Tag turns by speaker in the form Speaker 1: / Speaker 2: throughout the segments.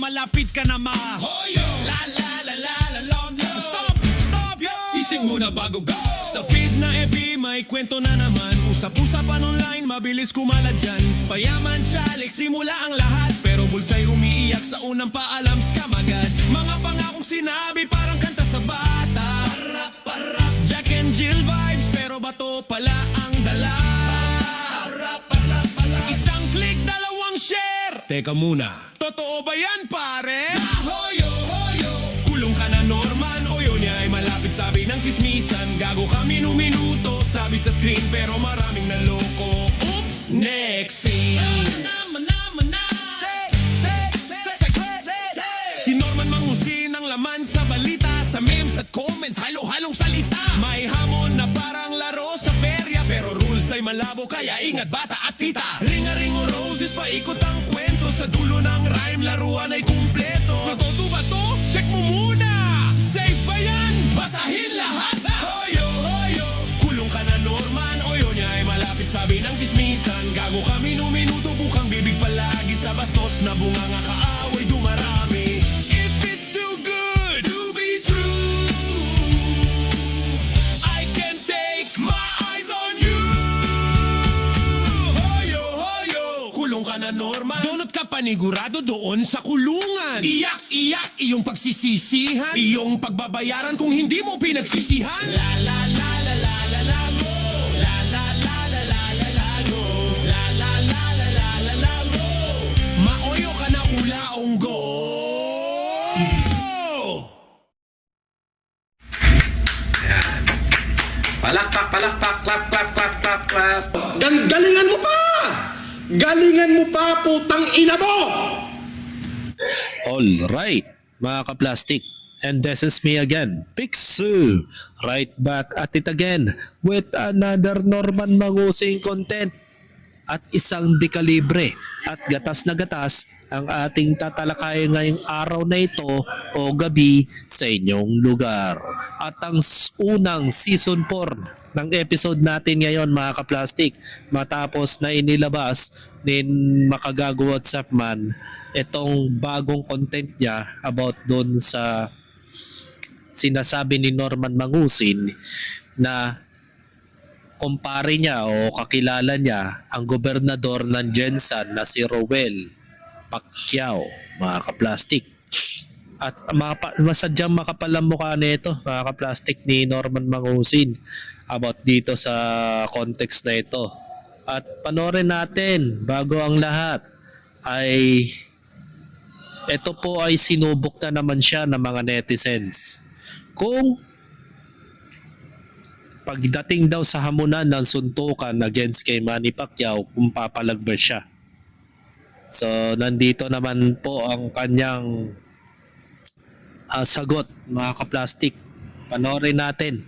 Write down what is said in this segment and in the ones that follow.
Speaker 1: malapit ka na mahoyo. La la la la la long yo. Stop, stop yo. Ising muna bago go. Sa feed na FB may kwento na naman. Usap-usapan online, mabilis kumalat dyan. Payaman chalik, simula ang lahat. Pero bulsa'y umiiyak sa unang paalam, scam agad. Mga pangakong sinabi parang kanta sa bata. Parap, parap, Jack and Jill vibes. Pero bato pala ang dala. Parap, parap, parap. Isang click, dalawang share. Teka muna, totoo ba yan pare? Hoyo, hoyo. Kulong ka na Norman, o yun niya ay malapit sabi ng chismisan. Gago ka minuto, sabi sa screen pero maraming naloko. Oops, next scene. Si Norman Mangusin ang laman sa balita. Sa memes at comments, halo-halong salita. May hamon na parang laro sa perya, pero rules ay malabo kaya ingat bata at tita. Ring-a-ring o roses, paikot ang kwento. Sa dulo ng rhyme, laruan ay kumpleto. Matoto ba to? Check mo muna. Safe ba yan? Basahin lahat. Hoyo, hoyo. Kulong ka na Norman, o yun niya ay malapit sabi ng chismisan. Gago ka minuto, bukang bibig palagi sa bastos na bunganga kaaway dumarami. If it's too good to be true, I can't take my eyes on you. Hoyo, hoyo. Kulong ka na Norman, donut ka panigurado doon sa kulungan. Iyak, iyak, iyong pagsisisihan, iyong pagbabayaran kung hindi mo pinagsisihan. La la la la la la la go. La la la la la la la go. La la la la la la la go. Maoyo ka na ulaong go.
Speaker 2: Palakpak, palakpak, clap, clap, clap, clap, clap.
Speaker 3: Galingan mo pa! Galingan mo pa, putang ina mo!
Speaker 4: Alright, mga ka-plastic. And this is me again, Pixu. Right back at it again with another Norman Mangusing content. At isang dekalibre at gatas na gatas ang ating tatalakayin ngayong araw na ito o gabi sa inyong lugar. At ang unang season 4 ng episode natin ngayon mga ka-plastic, matapos na inilabas ni Makagago WhatsApp Man itong bagong content niya about doon sa sinasabi ni Norman Mangusin na kumpare niya o kakilala niya ang gobernador ng Jensan na si Roel Pacquiao, mga ka-plastic. At masadyang makapalang mukha nito, mga ka-plastic, ni Norman Mangusin about dito sa context na ito. At panoorin natin bago ang lahat ay ito po ay sinubok na naman siya ng mga netizens. Kung pagdating daw sa hamunan ng suntukan against kay Manny Pacquiao, kung papalag ba siya. So nandito naman po ang kanyang sagot, mga ka-plastic. Panoorin natin.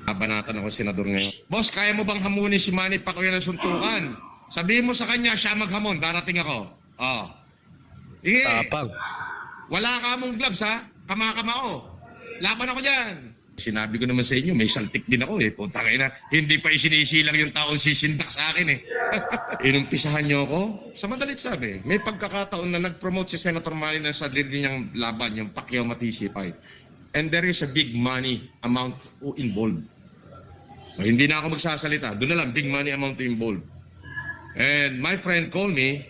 Speaker 5: Banatan ako senador ngayon. Boss, kaya mo bang hamunin si Manny Pacquiao ng suntukan? Sabihin mo sa kanya, siya maghamon, darating ako. Oh. Sige.
Speaker 4: Tapang.
Speaker 5: Wala ka mong gloves ha? Kamakama. Laban ako dyan. Sinabi ko naman sa inyo, may saltik din ako eh. Puntang ina, hindi pa isinisilang yung taong sisindak sa akin eh. Inumpisahan nyo ako? Sa madalit sabi, may pagkakataon na nag-promote si Senator Manny ng sarili niyang laban, yung Pacquiao-Matisi fight. And there is a big money amount involved. O, hindi na ako magsasalita. Doon na lang, big money amount involved. And my friend told me,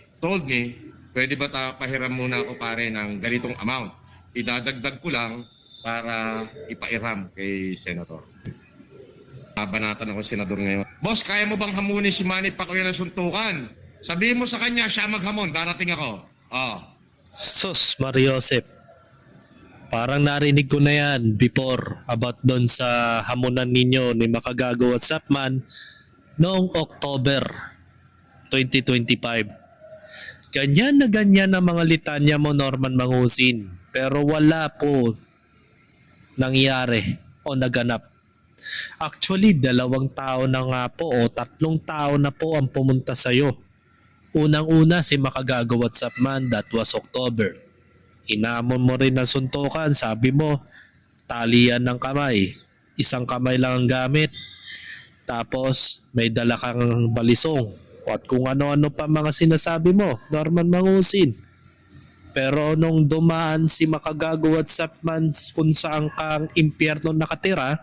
Speaker 5: pwede ba pahiram muna ako pare ng ganitong amount? Idadagdag ko lang para ipairam kay Senator. Banatan ako senador ngayon. Boss, kaya mo bang hamunin si Manny Pacquiao ng suntukan? Sabihin mo sa kanya, siya maghamon, darating ako. Oh.
Speaker 4: Sus, Mariosep. Parang narinig ko na yan before about doon sa hamunan ninyo ni Makagago WhatsApp Man noong October 2025. Ganyan na ganyan ang mga litanya mo, Norman Mangusin. Pero wala po nangyari o naganap. Actually, 2 tao na nga po o 3 tao na po ang pumunta sa'yo. Unang-una si Makagago WhatsApp Man, that was October. Inamon mo rin ng suntukan, sabi mo, talian ng kamay. Isang kamay lang ang gamit. Tapos may dala kang balisong at kung ano-ano pa mga sinasabi mo, Norman Mangusin. Pero nung dumaan si Makagago at Sapman kung saan kang impyerno nakatira,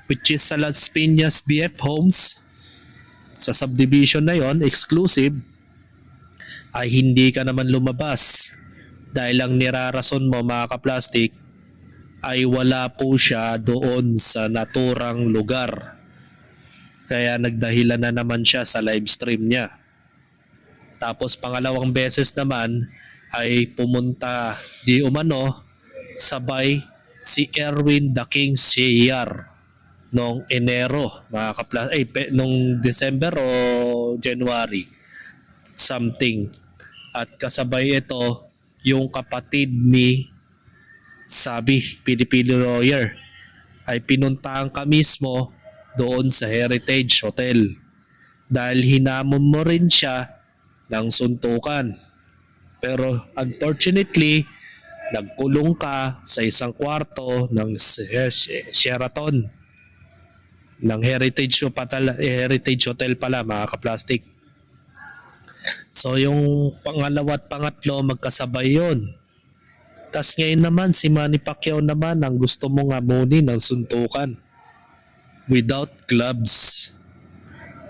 Speaker 4: which is sa Las Piñas BF Homes, sa subdivision na yon, exclusive, ay hindi ka naman lumabas. Dahil ang nirarason mo mga kaplastik ay wala po siya doon sa naturang lugar. Kaya nagdahilan na naman siya sa live stream niya. Tapos pangalawang beses naman ay pumunta di umano sabay si Erwin the King Siyar noong Enero, nung December o January something. At kasabay ito yung kapatid ni Sabi, Pilipino lawyer, ay pinuntahan ka mismo doon sa Heritage Hotel dahil hinamon mo rin siya ng suntukan. Pero unfortunately, nagkulong ka sa isang kwarto ng Sheraton ng Heritage Hotel pala mga kaplastik. So yung pangalawa at pangatlo magkasabay yun. Tas ngayon naman si Manny Pacquiao naman ang gusto mong amunin ng suntukan without gloves.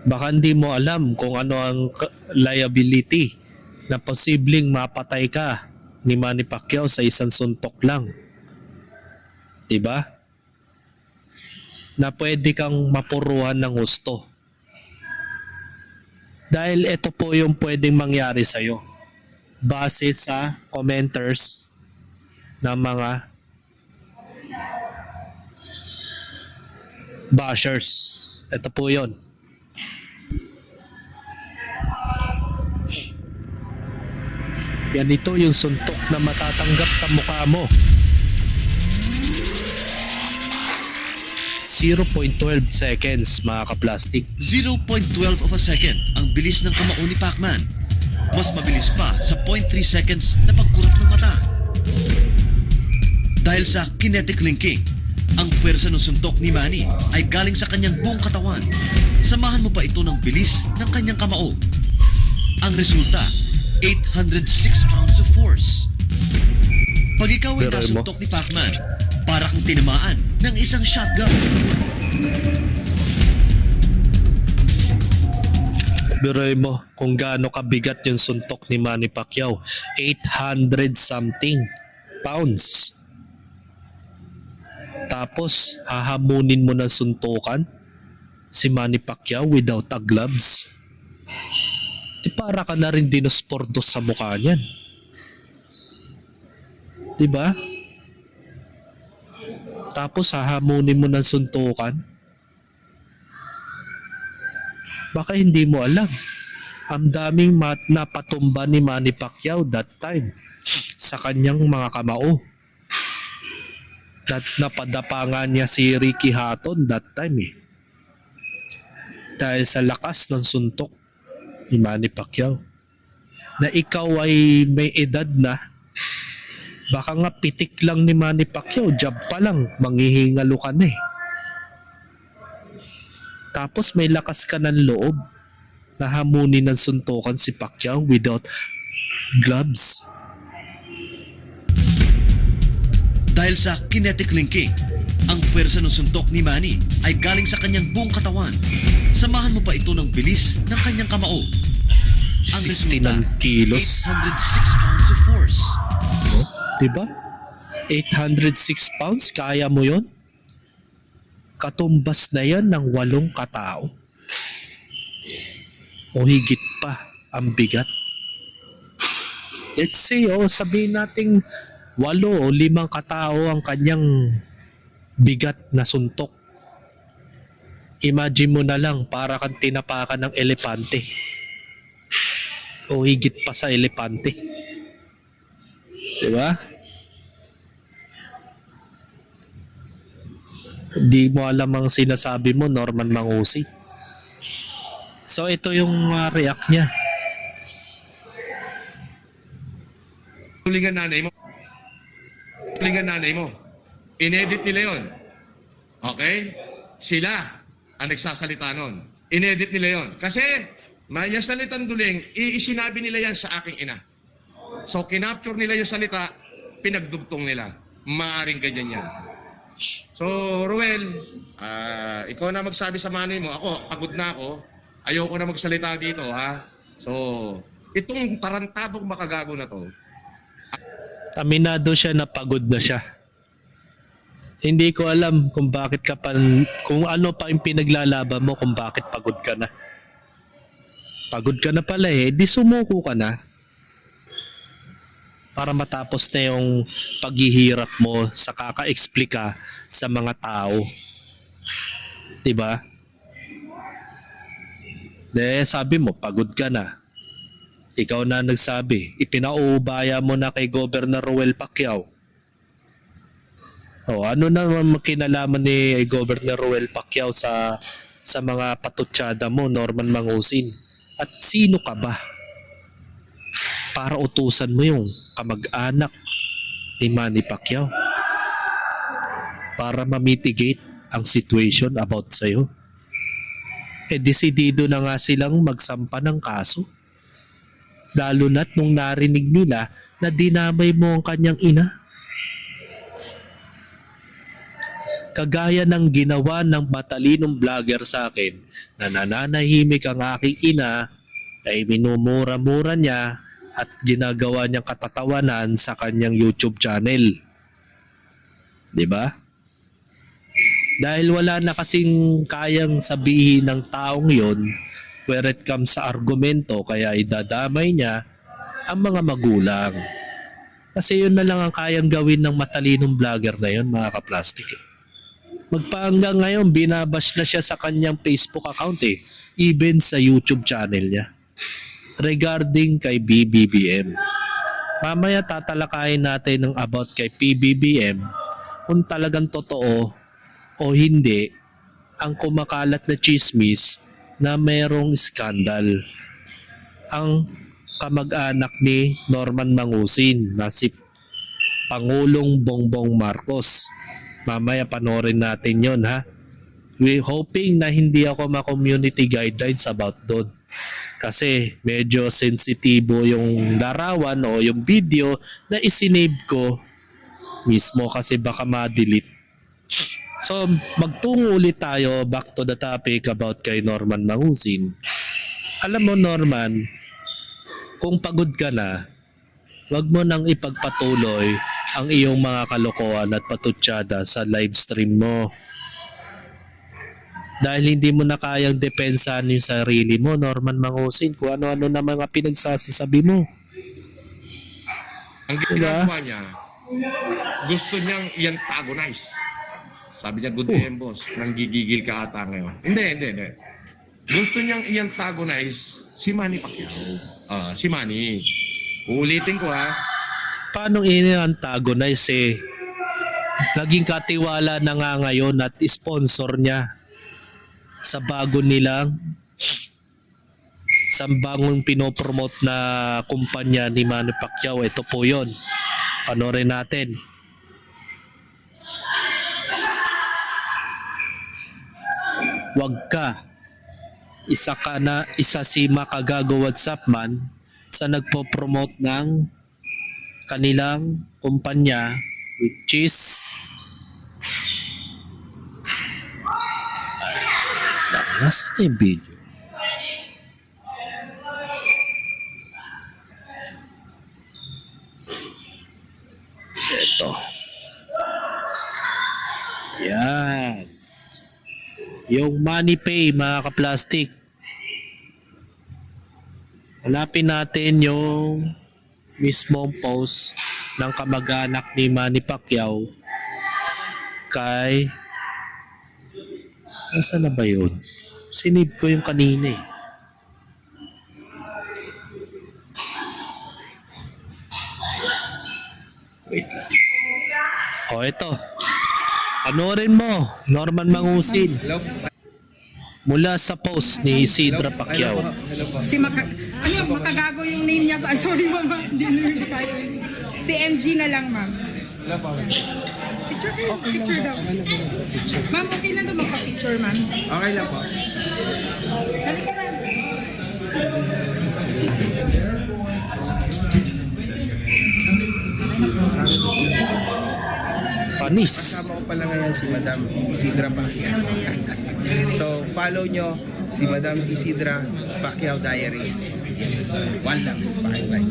Speaker 4: Baka hindi mo alam kung ano ang liability na posibleng mapatay ka ni Manny Pacquiao sa isang suntok lang. Diba? Na pwede kang mapuruhan ng husto. Dahil ito po yung pwedeng mangyari sa'yo base sa commenters ng mga bashers. Ito po yun. Ganito yung suntok na matatanggap sa mukha mo. 0.12 seconds mga kaplastik.
Speaker 6: 0.12 of a second ang bilis ng kamao ni Pacman. Mas mabilis pa sa 0.3 seconds na pagkurap ng mata. Dahil sa kinetic linking, ang pwersa ng suntok ni Manny ay galing sa kanyang buong katawan. Samahan mo pa ito ng bilis ng kanyang kamao. Ang resulta, 806 pounds of force. Pag ikaw ay
Speaker 4: Pero
Speaker 6: nasuntok ni Pacman, para kang tinamaan ng isang shotgun.
Speaker 4: Biruin mo kung gaano kabigat yung suntok ni Manny Pacquiao. 800 something pounds. Tapos hahamunin mo ng suntukan si Manny Pacquiao without a gloves. Di para ka na rin dinospordos sa mukha niyan. Diba? Tapos hahamunin mo ng suntukan. Baka hindi mo alam. Ang daming napatumba ni Manny Pacquiao that time sa kanyang mga kamao. That napadapangan niya si Ricky Hatton that time eh. Dahil sa lakas ng suntok ni Manny Pacquiao. Na ikaw ay may edad na. Baka nga pitik lang ni Manny Pacquiao, jab pa lang, manghihingalo ka na eh. Tapos may lakas ka ng loob na hamunin ng suntukan si Pacquiao without gloves.
Speaker 6: Dahil sa kinetic linking, ang pwersa ng suntok ni Manny ay galing sa kanyang buong katawan. Samahan mo pa ito ng bilis ng kanyang kamao. Ang
Speaker 4: 69 kilos.
Speaker 6: 806 pounds of force.
Speaker 4: Diba? 806 pounds, kaya mo yon? Katumbas na yan ng 8 katao. O higit pa ang bigat. Let's say, sabihin natin 8 o 5 katao ang kanyang bigat na suntok. Imagine mo na lang para kang tinapakan ng elepante. O higit pa sa elepante. Diba? Di mo alam ang sinasabi mo, Norman Mangusi. So ito yung react niya.
Speaker 5: Tulingan nanay mo. Tulingan nanay mo. Inedit nila yon. Okay? Sila ang nagsasalita nun. Inedit nila yon. Kasi Yung salitang duling, isinabi nila yan sa aking ina. So, kinapture nila yung salita, pinagdugtong nila. Maaring ganyan yan. So, Ruel, ikaw na magsabi sa manay mo. Ako, pagod na ako. Ayoko na magsalita dito, ha? So, itong tarantadong makagago na to,
Speaker 4: Aminado siya na pagod na siya. Hindi ko alam kung bakit ka pa, kung ano pa yung pinaglalaban mo kung bakit pagod ka na. Pagod ka na pala eh, di sumuko ka na. Para matapos na yung paghihirap mo sa kaka-explika sa mga tao. Diba? Sabi mo, pagod ka na. Ikaw na nagsabi, ipinaubaya mo na kay Governor Ruel Pacquiao. O, ano naman kinalaman ni Governor Ruel Pacquiao sa mga patutsada mo, Norman Mangusin? At sino ka ba para utusan mo yung kamag-anak ni Manny Pacquiao para ma-mitigate ang situation about sa'yo? Desidido na nga silang magsampa ng kaso. Lalo na't nung narinig nila na dinamay mo ang kanyang ina. Kagaya ng ginawa ng matalinong vlogger sa akin na nananahimik ang aking ina ay minumura-mura niya at ginagawa niyang katatawanan sa kanyang YouTube channel. Diba? Dahil wala na kasing kayang sabihin ng taong yon where it comes sa argumento, kaya idadamay niya ang mga magulang. Kasi yun na lang ang kayang gawin ng matalinong vlogger na yun, mga kaplastik. Magpahanggang ngayon, binabash na siya sa kanyang Facebook account even sa YouTube channel niya. Regarding kay BBBM. Mamaya tatalakayin natin ng about kay PBBM kung talagang totoo o hindi ang kumakalat na chismis na merong skandal ang kamag-anak ni Norman Mangusin na si Pangulong Bongbong Marcos. Mamaya panoorin natin yon, ha. We hoping na hindi ako ma-community guidelines about doon. Kasi medyo sensitibo yung larawan o yung video na isinave ko mismo kasi baka ma-delete. So, magtungo ulit tayo back to the topic about kay Norman Mangusin. Alam mo, Norman, kung pagod ka na, wag mo nang ipagpatuloy ang iyong mga kalokohan at patutsada sa live stream mo. Dahil hindi mo na kayang depensahan yung sarili mo, Norman Mangusin, kung ano-ano na mga pinagsasabi mo.
Speaker 5: ang ginagawa niya, gusto niyang i-antagonize. Sabi niya, good day, boss. Nanggigigil ka ata ngayon. Hindi. Gusto niyang i-antagonize si Manny Pacquiao. Si Manny. Uulitin ko, ha.
Speaker 4: Paano ini-antagonize naging katiwala na nga ngayon at sponsor niya sa bago nilang sambangong pinopromote na kumpanya ni Manny Pacquiao. Ito po yun. Panorin natin. Wag ka. Isa si Makagago WhatsApp man sa nagpo-promote ng kanilang kumpanya which is nasa na yung video. Ito. Yan. Yung MoneyPay, mga kaplastik. Hanapin natin yung mismong post ng kamag-anak ni Manny Pacquiao kay... Nasaan na ba yun? Sinib ko yung kanina eh. Wait. O, ito. Panoorin mo, Norman Mangusin. Mula sa post ni Isidra Pacquiao.
Speaker 7: Makagago yung name niya. Sorry, mama. Hindi na tayo. Si MG na lang, ma'am. Picture kayo. Picture daw. Ma'am, okay lang daw magpa-picture, ma'am.
Speaker 2: Okay lang po.
Speaker 7: Halika na.
Speaker 4: panis.
Speaker 8: Kasama ko pala ngayon si Madam Isidra Pacquiao. So, follow nyo si Madam Isidra Pacquiao Diaries. One lang, pakinggan.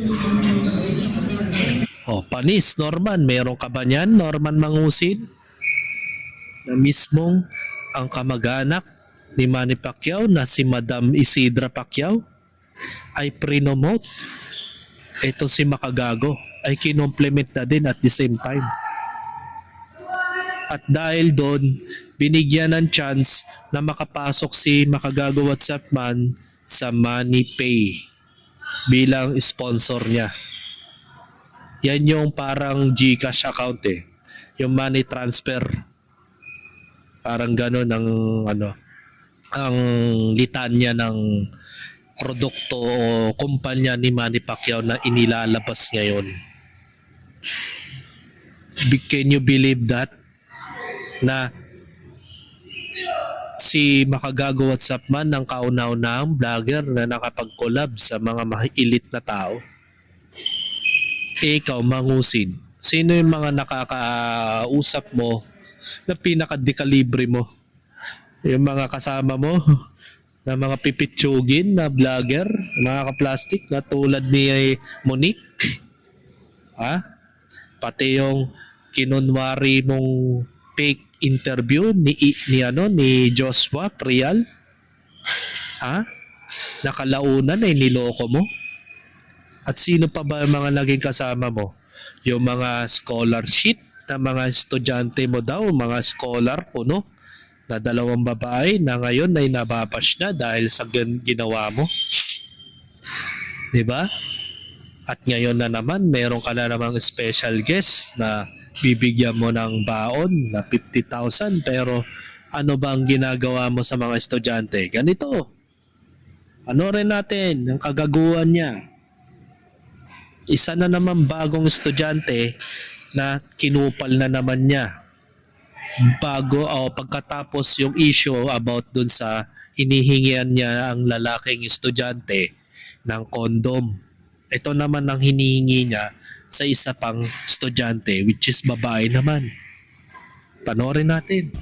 Speaker 4: Oh, panis, Norman. Meron ka ba niyan, Norman Mangusin? Na mismong ang kamag-anak ni Manny Pacquiao na si Madam Isidra Pacquiao ay prinomote. Ito si Makagago ay kinomplement na din at the same time. At dahil doon, binigyan ng chance na makapasok si Makagago WhatsApp Man sa MoneyPay bilang sponsor niya. Yan yung parang GCash account eh. Yung money transfer. Parang gano'n ang ang litanya ng produkto o kumpanya ni Manny Pacquiao na inilalabas ngayon. Can you believe that? Na si Makagago WhatsApp Man ng kauna-unahang vlogger na nakapag-collab sa mga elite na tao. Ikaw, Mangusin, sino yung mga nakakausap mo na pinaka-dekalibre mo? Yung mga kasama mo na mga pipitsugin na vlogger, mga ka-plastic na tulad ni Monique? Ha? Pati yung kinunwari mong fake interview ni Joshua Prial? Ha? Nakalaunan ay niloko mo? At sino pa ba ang mga naging kasama mo? Yung mga scholarship na mga estudyante mo daw, mga scholar puno na 2 babae na ngayon ay nababash na dahil sa ginawa mo. 'Di ba? At ngayon na naman, meron ka na namang special guest na bibigyan mo ng baon na 50,000 pero ano ba ang ginagawa mo sa mga estudyante? Ganito. Ano rin natin ang kagaguhan niya? Isa na naman bagong estudyante na kinupal na naman niya. Pagkatapos yung issue about dun sa hinihingian niya ang lalaking estudyante ng kondom. Ito naman ang hinihingi niya sa isa pang estudyante which is babae naman. Panoorin natin.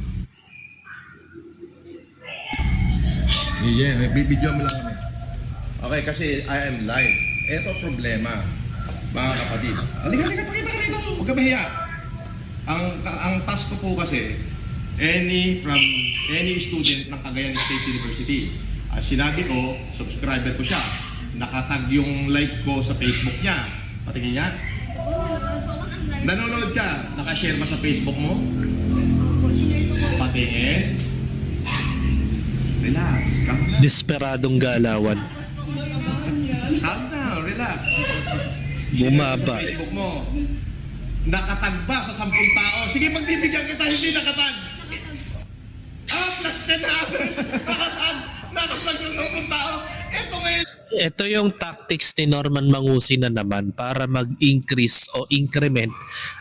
Speaker 2: Yeah, bibidyo mo lang kami. Okay, kasi I am live. Ito problema, mga kapatid. Halika, pakita ka rito. Huwag ka mahiya. Ang task ko po kasi, from any student ng Cagayan State University. Sinabi ko, subscriber ko siya. Nakatag yung like ko sa Facebook niya. Patingin niya. Nanonood ka. Nakashare ba sa Facebook mo? Patingin. Relax. Calm down.
Speaker 4: Desperadong galawan.
Speaker 2: Calm down. Relax.
Speaker 4: Bumaba.
Speaker 2: Sa Facebook mo. Nakatag ba sa 10 tao? Sige, magbibigyan kita. Hindi nakatag. Plus 10 others. Nakatag sa 10 tao. Ito ngayon.
Speaker 4: Ito yung tactics ni Norman Mangusin na naman para mag-increase o increment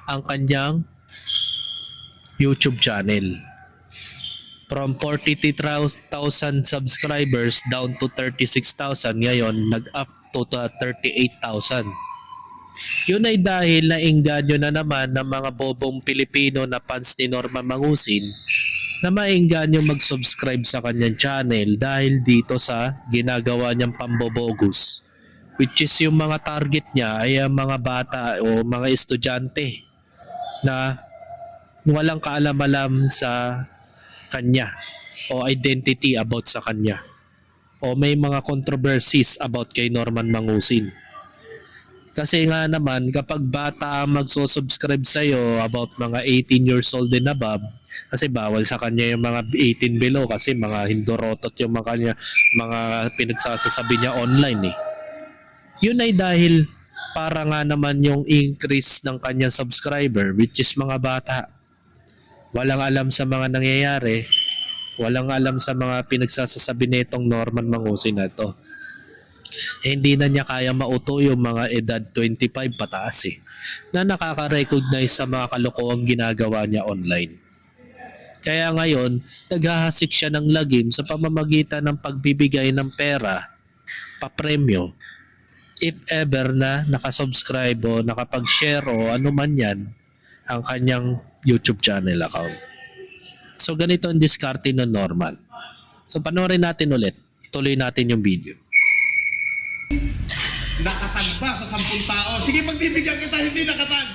Speaker 4: ang kanyang YouTube channel. From 43,000 subscribers down to 36,000, ngayon nag-up to 38,000. Yun ay dahil nainganyo na naman ng mga bobong Pilipino na fans ni Norman Mangusin na maingganyo mag-subscribe sa kanyang channel dahil dito sa ginagawa niyang pambobogus, which is yung mga target niya ay ang mga bata o mga estudyante na walang kaalam-alam sa kanya o identity about sa kanya o may mga controversies about kay Norman Mangusin. Kasi nga naman, kapag bata ang magsusubscribe sa'yo about mga 18 years old and above, kasi bawal sa kanya yung mga 18 below kasi mga hindorotot yung mga pinagsasasabi niya online eh. Yun ay dahil para nga naman yung increase ng kanyang subscriber which is mga bata. Walang alam sa mga nangyayari, walang alam sa mga pinagsasasabi nitong Norman Mangusin na to. Hindi na niya kaya mauto yung mga edad 25 pataas eh, na nakaka-recognize sa mga kalokohang ginagawa niya online. Kaya ngayon, naghahasik siya ng lagim sa pamamagitan ng pagbibigay ng pera, papremyo, if ever na nakasubscribe o nakapag-share o ano man yan, ang kanyang YouTube channel account. So ganito ang diskarte ng Norman. So panoorin natin ulit. Ituloy natin yung video.
Speaker 2: Nakatag ba sa 10 tao? Sige, magbibigyan kita, hindi nakatag.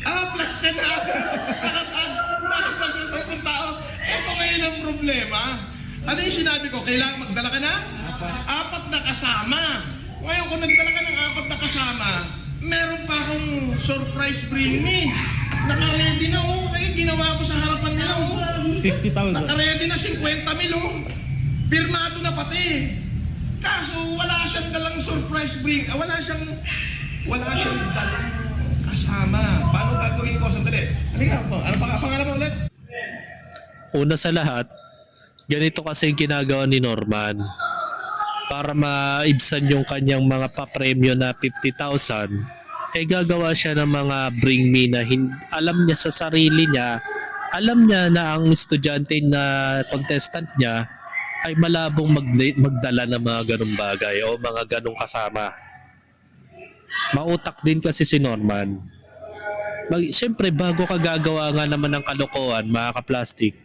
Speaker 2: Plus 10 na. Nakatag sa 10 tao. Ito ngayon ang problema. Ano yung sinabi ko? Kailangan magdala ka na? 4 na kasama. Ngayon, kung nagdala ka ng 4 na kasama, meron pa akong surprise bring me. Naka-ready na, oh. Ngayon, ginawa ko sa harapan nila, oh.
Speaker 3: 50,000.
Speaker 2: Naka-ready na 50,000, oh. Pirmado na pati. Kaso, wala siyang dalang surprise bring. Wala siyang dalang kasama. Paano gagawin ko? Sandali. Ano pa pangalan mo ulit?
Speaker 4: Una sa lahat, ganito kasi yung ginagawa ni Norman para maibsan yung kanyang mga papremyo na 50,000. Gagawa siya ng mga bring me na alam niya sa sarili niya, alam niya na ang estudyante na contestant niya ay malabong magdala ng mga ganong bagay o mga ganong kasama. Mautak din kasi si Norman. Siyempre, bago ka gagawa nga naman ng kalokohan, mga ka-plastic,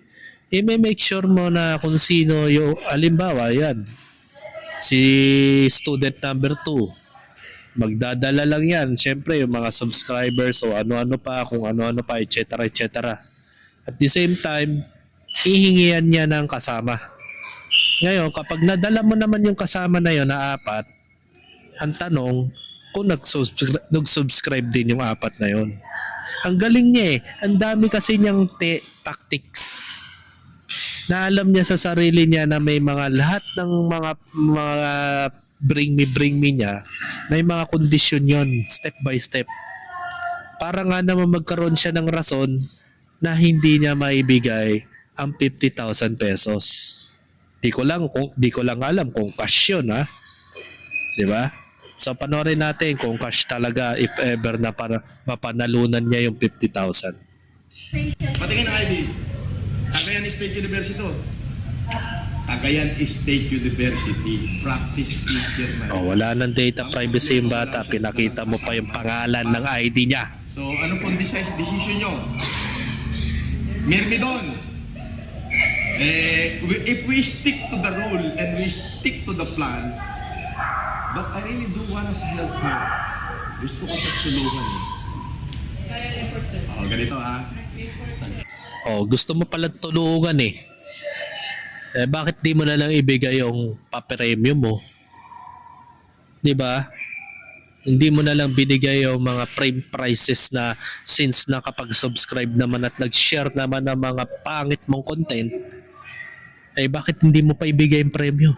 Speaker 4: may make sure mo na kung sino yung, alimbawa, yan, si student number 2. Magdadala lang yan. Siyempre, yung mga subscribers o ano-ano pa, kung ano-ano pa, etc. etc. At the same time, ihingian niya ng kasama. Ngayon, kapag nadala mo naman yung kasama na yon na 4, ang tanong, kung nag-subscribe din yung 4 na yon. Ang galing niya eh. Ang dami kasi niyang tactics. Na alam niya sa sarili niya na may mga lahat ng mga bring me niya, may mga kondisyon yon, step by step. Para nga naman magkaroon siya ng rason na hindi niya maibigay ang 50,000 pesos. Di ko lang alam kung cash yun, ha? Di ba? So panoorin natin kung cash talaga if ever na para mapanalunan niya yung 50,000.
Speaker 2: Patingin ang ID. Cagayan State University to. Cagayan State University. Practice teacher na.
Speaker 4: Oh, wala nang data privacy yung bata. Pinakita mo pa yung pangalan ng ID niya.
Speaker 2: So, ano pong decision nyo? Mirmidon. If we stick to the rule and we stick to the plan, but I really do want to help her. Gusto ko siya tulungan eh. Ganito ha.
Speaker 4: Oh, gusto mo pala tulungan eh. Bakit di mo na lang ibigay yung papremyo mo? 'Di ba? Hindi mo na lang binigay yung mga frame prices na since nakapag-subscribe naman at nag-share naman ng mga pangit mong content, bakit hindi mo pa ibigay yung premyo?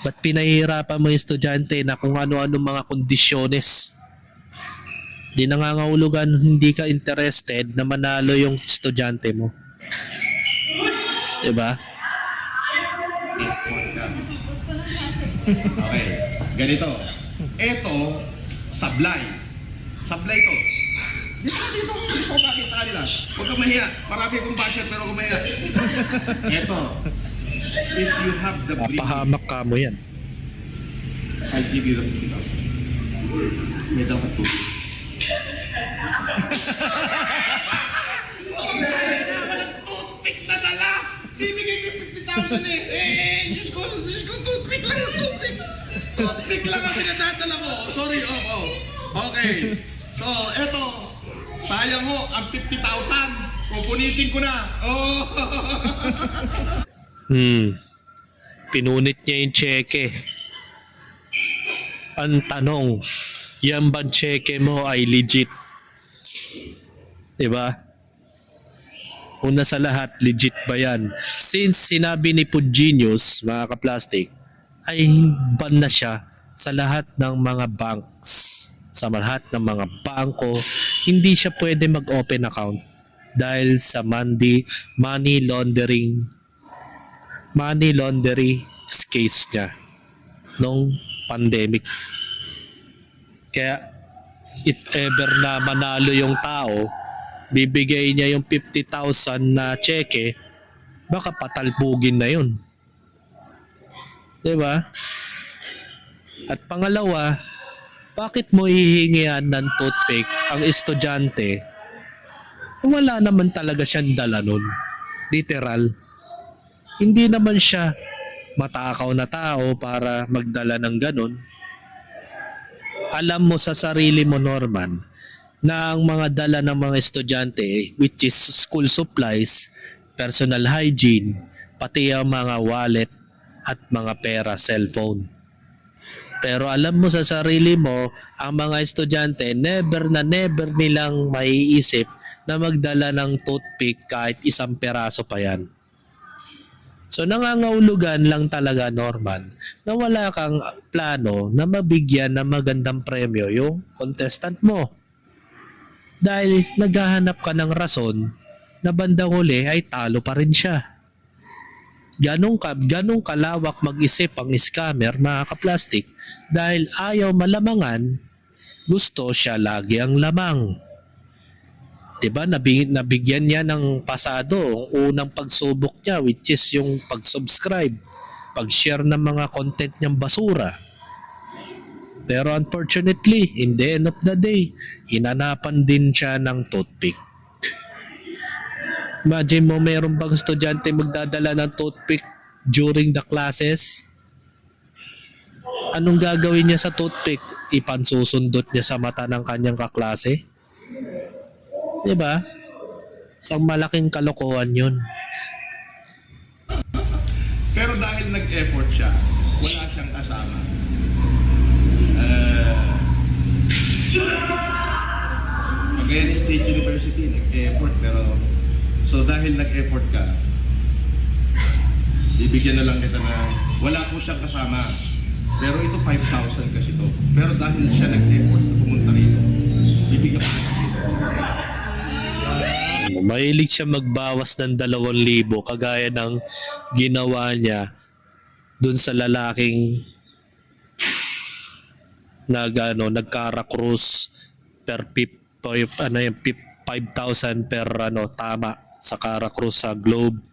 Speaker 4: Ba't pinahihirapan mo yung estudyante na kung ano-ano mga kondisyones? Di nangangahulugan hindi ka interested na manalo yung estudyante mo. Diba?
Speaker 2: Okay, ganito. Ito, sablay. Sablay to. Dito gusto ko makita nila. Huwag kang mahiya. Marami kong basher pero kung mahiya. Ito. If you have the breed,
Speaker 4: Papahamak ka mo yan.
Speaker 2: I'll give you the 50,000. May dapat to. Walang toothpick na dala. Bibigay ko 50,000 eh. Diyos ko, toothpick lang yung toothpick. Toothpick lang ang pinadadala ko. Sorry, Okay. So, eto. Sayang ho, ang 50,000. Pupunitin ko na.
Speaker 4: Pinunit niya yung cheque. Ang tanong, yan bang cheque mo ay legit? Diba? Una sa lahat, legit ba yan? Since sinabi ni Food Genius, mga ka-plastic, ay ban na siya sa lahat ng mga banks. Sa lahat ng mga bangko, hindi siya pwede mag-open account dahil sa money laundering case niya nung pandemic. Kaya if ever na manalo yung tao, bibigay niya yung 50,000 na cheque, baka patalbugin na yun. Diba? At pangalawa, Bakit mo hihingian ng toothpick ang estudyante? Wala naman talaga siyang dala nun. Literal. Hindi naman siya matakaw na tao para magdala ng ganun. Alam mo sa sarili mo, Norman, na ang mga dala ng mga estudyante, which is school supplies, personal hygiene, pati ang mga wallet at mga pera, cellphone. Pero alam mo sa sarili mo, ang mga estudyante never nilang maiisip na magdala ng toothpick kahit 1 peraso pa yan. So nangangahulugan lang talaga, Norman, na wala kang plano na mabigyan ng magandang premyo yung contestant mo. Dahil naghahanap ka ng rason na bandang huli ay talo pa rin siya. Ganong kalawak mag-isip ang scammer, mga kaplastik, dahil ayaw malamangan, gusto siya lagi ang lamang. Diba, nabigyan niya ng pasado ang unang pagsubok niya, which is yung pag-subscribe, pag-share ng mga content niyang basura. Pero unfortunately, in the end of the day, hinanapan din siya ng toothpick. Imagine mo, meron bang estudyante magdadala ng toothpick during the classes? Anong gagawin niya sa toothpick? Ipansusundot niya sa mata ng kanyang kaklase? Diba? Isang malaking kalokohan yun.
Speaker 2: Pero dahil nag-effort siya, wala siyang kasama. Magallanes State University, nag-effort, pero so dahil nag-effort ka, bibigyan na lang kita ng wala po siyang kasama. Pero ito 5,000 kasi to. Pero dahil siya nag-effort na pumunta rito, bibigyan ko na dito.
Speaker 4: Mahilig siya magbawas ng 2,000 kagaya ng ginawa niya dun sa lalaking nagkara cruise per 5,000 per tama sa Cara Cruz sa Globe.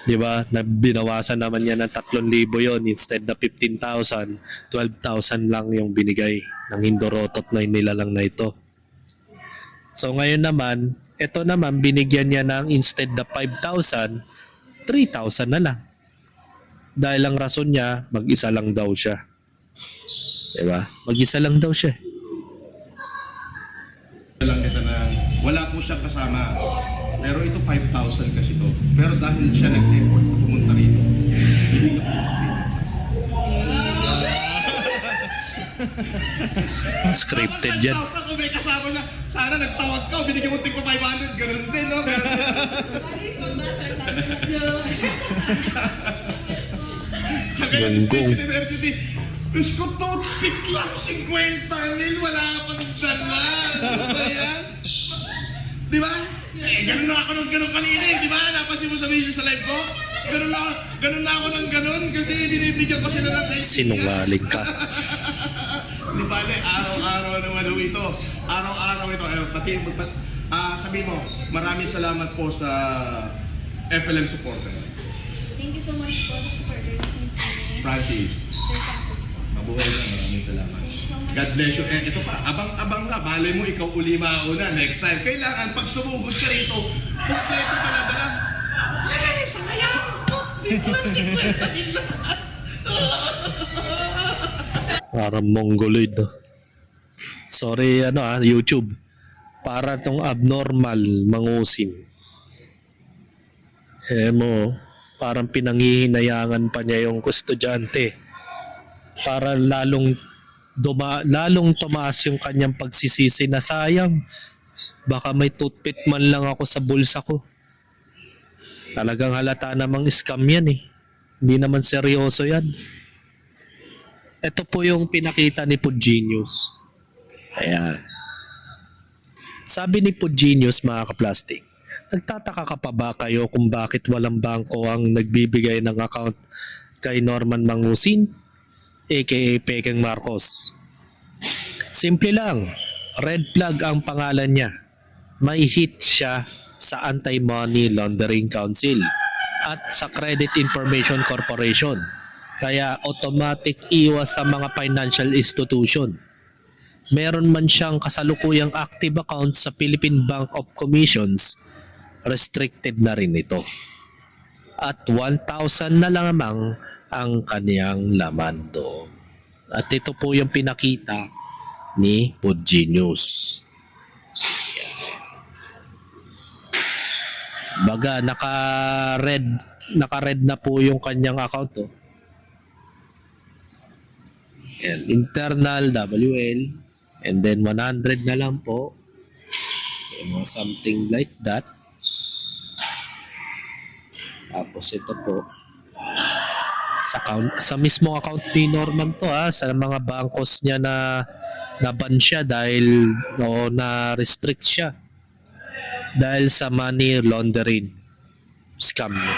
Speaker 4: 'Di ba? Binawasan naman niya ng 3,000 yon, instead na 15,000, 12,000 lang yung binigay ng Hindorotot na inilalang na ito. So ngayon naman, ito naman binigyan niya ng instead na 5,000, 3,000 na lang. Dahil ang rason niya, mag-isa lang daw siya. 'Di ba? Mag-isa lang daw siya.
Speaker 2: Lang kita ng wala po siyang kasama. Pero ito 5,000 kasi to. Pero dahil siya nag-effort na pumunta rito, bibigyan ko siya ng
Speaker 4: Scripted yan.
Speaker 2: 5,000 kung may kasama na, sana nagtawag ka, binigyan mo tigpa 500, ganun din, no? Ganun din. Magallanes State University, Diyos ko, toothpick lang, 50 mil, wala pang dala. Ano ba yan? Di ba? Ganun na ako ng ganun kanina eh, di ba? Napansin mo sa video sa live ko? Ganun na ako ng ganun kasi binibigyan ko sila ng kaibigan.
Speaker 4: Sinungaling ka.
Speaker 2: Di ba? Araw-araw naman ito. Araw-araw ito. Sabihin mo, maraming salamat po sa FLM supporter.
Speaker 9: Thank you so much po sa supporters.
Speaker 2: Francis.
Speaker 9: Sir Francis po.
Speaker 2: Mabuhay na, maraming salamat. God bless you. Ito pa, abang-abang na. Malay mo, ikaw uli mauna next time. Kailangan, pag sumugod ka rito, kompleto talaga. Sige, sayang!
Speaker 4: Parang mongoloid. No? Sorry, YouTube. Para tong abnormal mangusin. Mo, parang pinanghihinayangan pa niya yung estudyante. Para lalong tumaas yung kanyang pagsisisi na sayang. Baka may toothpick man lang ako sa bulsa ko. Talagang halata namang scam yan eh. Hindi naman seryoso yan. Ito po yung pinakita ni Pugenius. Ayan. Sabi ni Pugenius, mga kaplastik, nagtataka ka pa ba kayo kung bakit walang bangko ang nagbibigay ng account kay Norman Mangusin, aka Pekeng Marcos? Simple lang, red flag ang pangalan niya. May hit siya sa Anti-Money Laundering Council at sa Credit Information Corporation. Kaya automatic iwas sa mga financial institution. Meron man siyang kasalukuyang active account sa Philippine Bank of Commissions, restricted na rin ito. At 1,000 na lamang ang kaniyang laman doon. At ito po yung pinakita ni Pudgy News. Baga naka-red na po yung kanyang account. Oh. And internal WL and then 100 na lang po. Something like that. Tapos ito po sa mismo account ni Norman to sa mga bangkos niya na ban siya dahil na restrict siya dahil sa money laundering scam niya.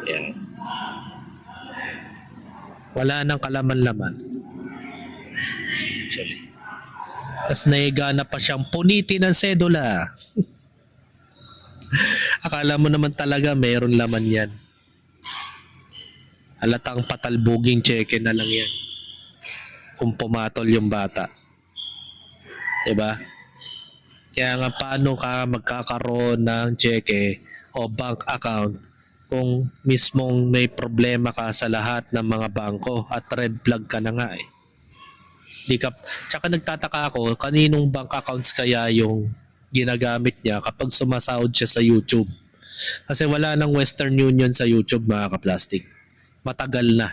Speaker 4: Yan. Wala nang kalaman-laman. Actually. Tapos naigana pa siyang punitin ng sedula. Akala mo naman talaga mayroon laman yan. Halatang patalbuging cheque na lang yan. Kung pumatol yung bata. Diba? Kaya nga paano ka magkakaroon ng cheque o bank account kung mismong may problema ka sa lahat ng mga bangko at red flag ka na nga eh. Tsaka nagtataka ako kaninong bank accounts kaya yung ginagamit niya kapag sumasahod siya sa YouTube. Kasi wala nang Western Union sa YouTube mga kaplastik. Matagal na.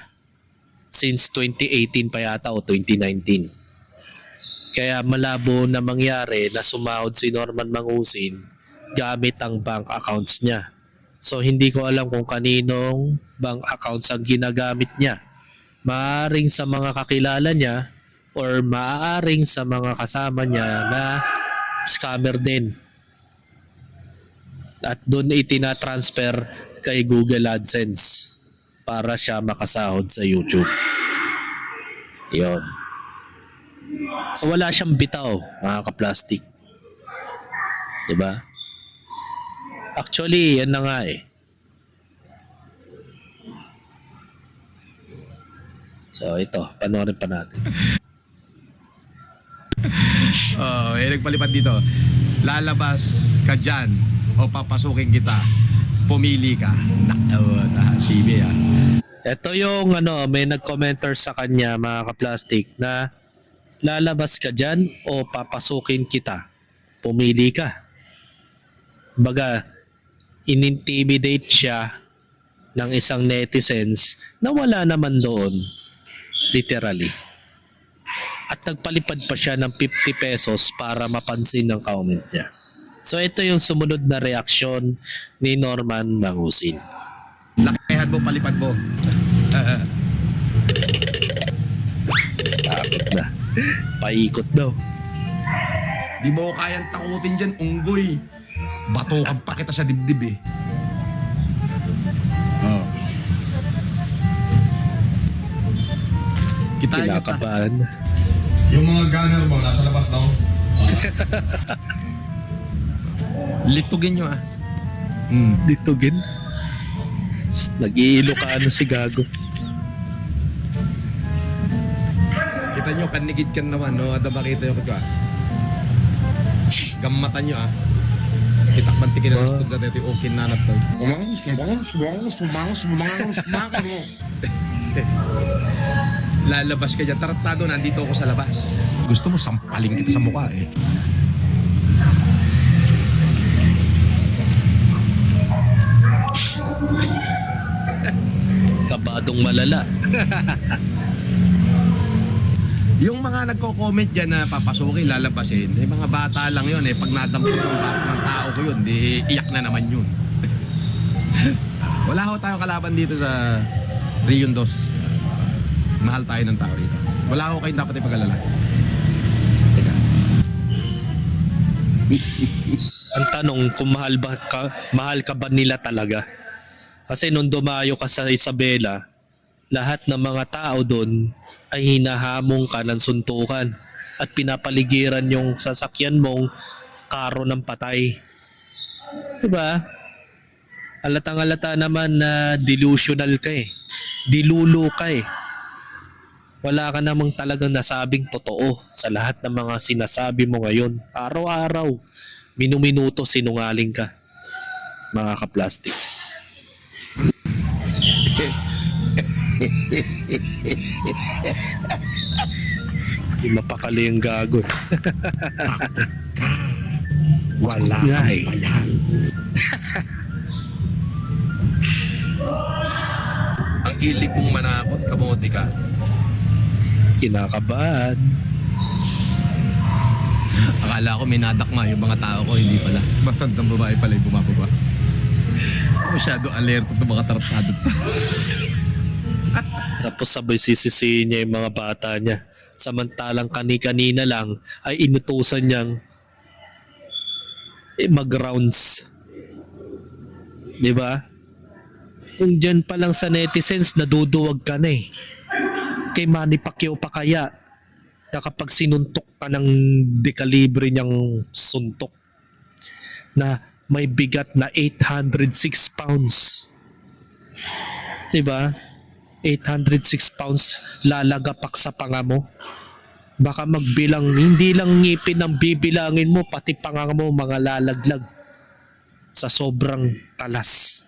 Speaker 4: Since 2018 pa yata o 2019. Kaya malabo na mangyari na sumahod si Norman Mangusin gamit ang bank accounts niya. So hindi ko alam kung kaninong bank accounts ang ginagamit niya. Maaring sa mga kakilala niya or maaring sa mga kasama niya na scammer din. At doon itinatransfer kay Google AdSense para siya makasahod sa YouTube. Yon. So wala siyang bitaw, mga kaplastik. Diba? Actually, yan na nga eh. So ito, panoorin pa natin.
Speaker 2: Nagpalipad dito. Lalabas ka dyan o papasukin kita. Pumili ka. TV
Speaker 4: Ito yung may nag-commenter sa kanya mga kaplastik na lalabas ka dyan o papasukin kita. Pumili ka. Baga, inintimidate siya ng isang netizens na wala naman doon. Literally. At nagpalipad pa siya ng 50 pesos para mapansin ng comment niya. So ito yung sumunod na reaksyon ni Norman Mangusin.
Speaker 2: Lakihan mo, palipad mo.
Speaker 4: Takot na. Paikot daw.
Speaker 2: Di mo kayang takutin dyan, unggoy. Batukan pa kita sa dibdib eh. Oh. Kita
Speaker 4: Kinakabahan.
Speaker 2: Yung mga gunner mo, nasa labas daw. Litugin nyo
Speaker 4: Ditugin. Nag-iilokano si Gago.
Speaker 2: Kita nyo, kanigid kan naman, no? Ada makita yung kagwa. Gamatan nyo Kitak bantikin na nastog na ito yung okay nanat daw. Lalabas ka dyan, taratado, nandito ako sa labas. Gusto mo sampaling kita sa mukha eh.
Speaker 4: Kabadong malala.
Speaker 2: Yung mga nagko-comment dyan na papasukin, lalabasin, mga bata lang yun Pag nadampot ng tao ko yun, di iyak na naman yun. Wala ho tayong kalaban dito sa Rion 2. Mahal tayo ng tao rito. Wala ho kayong dapat ipag-alala.
Speaker 4: Ang tanong kung mahal ka ba nila talaga? Kasi nung dumayo ka sa Isabela, lahat ng mga tao doon ay hinahamong ka ng suntukan at pinapaligiran yung sasakyan mong karo ng patay. Diba? Halatang-halata naman na delusional ka eh. Dilulo ka eh. Wala ka namang talagang nasabing totoo sa lahat ng mga sinasabi mo ngayon. Araw-araw, minuminuto sinungaling ka. Mga kaplastik. Di mapakali yung gago. Wala nga eh.
Speaker 2: Ang hilig mong manakot, kamote ka.
Speaker 4: Kinakabahan.
Speaker 1: Akala ko may nadakma yung mga tao ko, hindi pala. Matandang babae pala yung bumababa. Masyado alerto ng mga tarantado to.
Speaker 4: Tapos sabay sisisihin niya yung mga bata niya. Samantalang kani-kanina lang ay inutusan niyang mag-rounds. Di ba? Kung dyan pa lang sa netizens, naduduwag ka na eh. Kay Manny Pacquiao pa kaya na kapag sinuntok ka ng dekalibre niyang suntok na may bigat na 806 pounds. Di ba? 806 pounds lalagapak sa panga mo. Baka magbilang, hindi lang ngipin ang bibilangin mo, pati panga mo mga lalaglag sa sobrang kalas.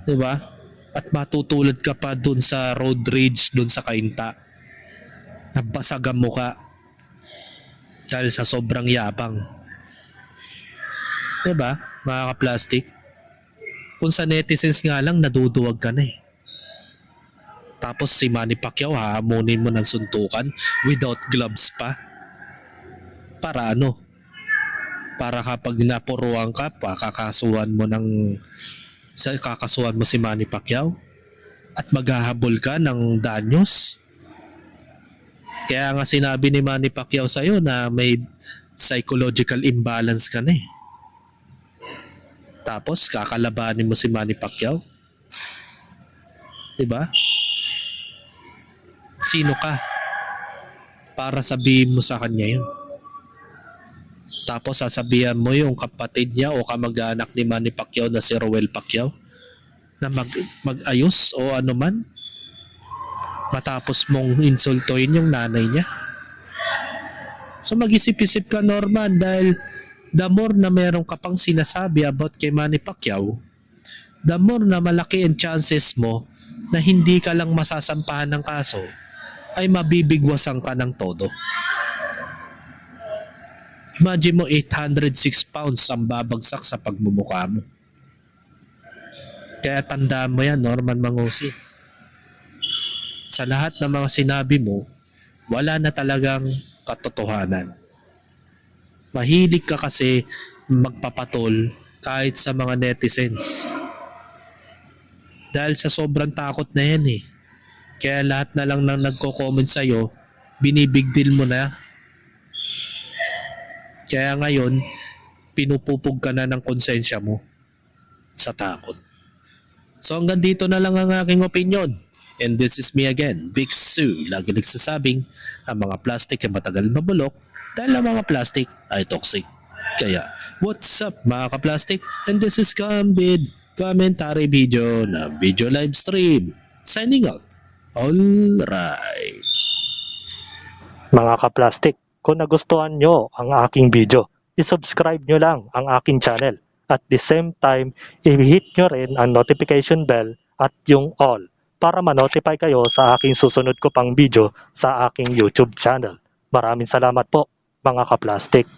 Speaker 4: Diba? At matutulad ka pa dun sa road rage dun sa Kainta. Nabasagan mo ka dahil sa sobrang yabang. Diba? Mga ka-plastic. Kung sa netizens nga lang, naduduwag ka na eh. Tapos si Manny Pacquiao hahamunin mo ng suntukan without gloves pa. Para ano? Para kapag napuruan ka pa, kakasuhan mo si Manny Pacquiao at maghahabol ka ng danyos. Kaya nga sinabi ni Manny Pacquiao sa'yo na may psychological imbalance ka na eh. Tapos kakalabanin mo si Manny Pacquiao. Diba? Sino ka para sabihin mo sa kanya yun? Tapos sasabihan mo yung kapatid niya o kamag-anak ni Manny Pacquiao na si Roel Pacquiao na mag-ayos o ano man, matapos mong insultuin yung nanay niya. So mag-isip-isip ka, Norman, dahil the more na meron ka pang sinasabi about kay Manny Pacquiao, the more na malaki ang chances mo na hindi ka lang masasampahan ng kaso, ay mabibigwasan ka ng todo. Imagine mo 806 pounds ang babagsak sa pagmumukha mo. Kaya tandaan mo yan, Norman Mangusi. Sa lahat ng mga sinabi mo, wala na talagang katotohanan. Mahilig ka kasi magpapatol kahit sa mga netizens. Dahil sa sobrang takot na yan eh. Kaya lahat na lang nang nagko-comment sa'yo, binibigdil mo na. Kaya ngayon, pinupupog ka na ng konsensya mo sa takot. So hanggang dito na lang ang aking opinion. And this is me again, Big Sue. Lagi nagsasabing, ang mga plastic ay matagal mabulok dahil ang mga plastic ay toxic. Kaya, what's up mga ka-plastic? And this is Gambit commentary video na video live stream. Signing out. Alright.
Speaker 10: Mga ka-plastic, kung nagustuhan nyo ang aking video, isubscribe nyo lang ang aking channel. At the same time, i-hit nyo rin ang notification bell at yung all para ma-notify kayo sa aking susunod ko pang video sa aking YouTube channel. Maraming salamat po, mga ka-plastic.